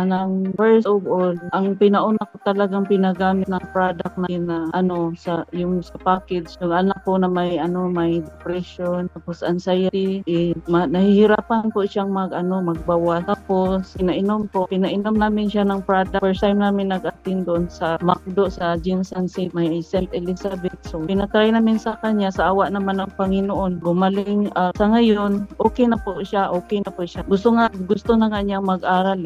ng first of all, ang pinauna ko talagang pinagamit na product na sa yung sa package. Yung anak ko na may depression, tapos anxiety, nahihirapan po siyang magbawas. Tapos pinainom namin siya ng product. First time namin nag-attend doon sa McDo sa Jinsan St. May St. Elizabeth. So pinatry namin sa kanya, sa awa naman ng Panginoon, gumaling. Sa ngayon, okay na po siya. Gusto na nga niyang mag-aral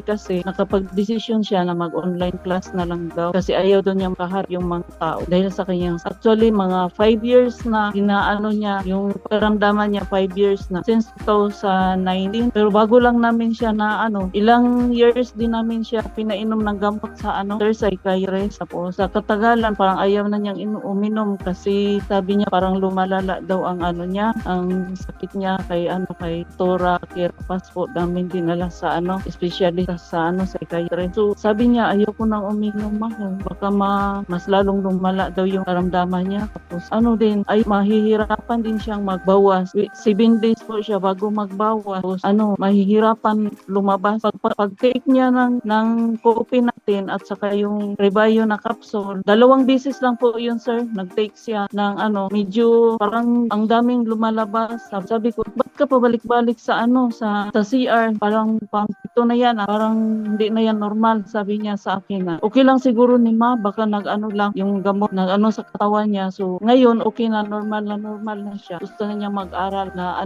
kasi nakapag-desisyon siya na mag-online class na lang daw kasi ayaw doon niya makaharap yung mga tao dahil sa kanyang actually mga 5 years na niya yung paramdaman niya 5 years na since 2019, pero bago lang namin siya na ilang years din namin siya pinainom ng gamot sa psychiatrist. Tapos sa katagalan parang ayaw na niyang uminom kasi sabi niya parang lumalala daw ang ang sakit niya kay Tora Care Passport namin dinala sa especially sa psychiatrist. So sabi niya ayoko nang uminom baka mas lalong lumala daw yung karamdaman niya. Tapos din ay mahihirapan din siyang magbawas. 7 days po siya bago magbawas. Tapos mahihirapan lumabas. Pag-take niya ng coffee natin at saka yung Rebayo na capsule, 2 beses lang po yun sir, nag-take siya ng medyo parang ang daming lumalabas. Sabi ko, ba't ka pabalik-balik sa sa CR? Parang ito na yan, parang hindi na yan normal, sabi niya sa akin okay lang siguro ni ma, baka lang yung gamot sa katawan niya. So ngayon okay na, normal na siya. Gusto na niya mag-aral na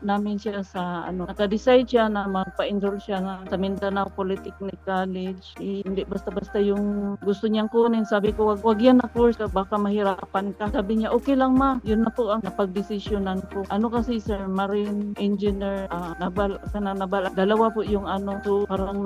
namin siya sa naka-decide siya na magpa-enroll siya sa Mindanao Polytechnic College. Hindi basta-basta yung gusto niyang kunin. Sabi ko, wag yan na course, baka mahirapan ka. Sabi niya, okay lang ma, yun na po ang napag-desisyonan ko. Kasi sir, marine engineer, nabal, 2 po yung so parang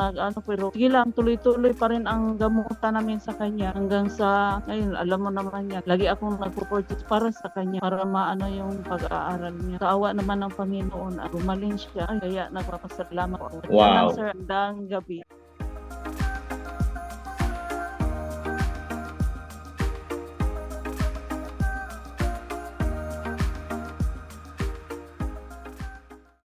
pero sige lang, tuloy-tuloy pa rin ang gamutan namin sa kanya hanggang sa ngayon, alam mo naman yan, lagi akong nagpo-purchase para sa kanya para yung pag-aaral niya. Sa awa naman ng Panginoon, gumaling siya, kaya nagpapasalamat ako. Wow. Sir, hanggang gabi.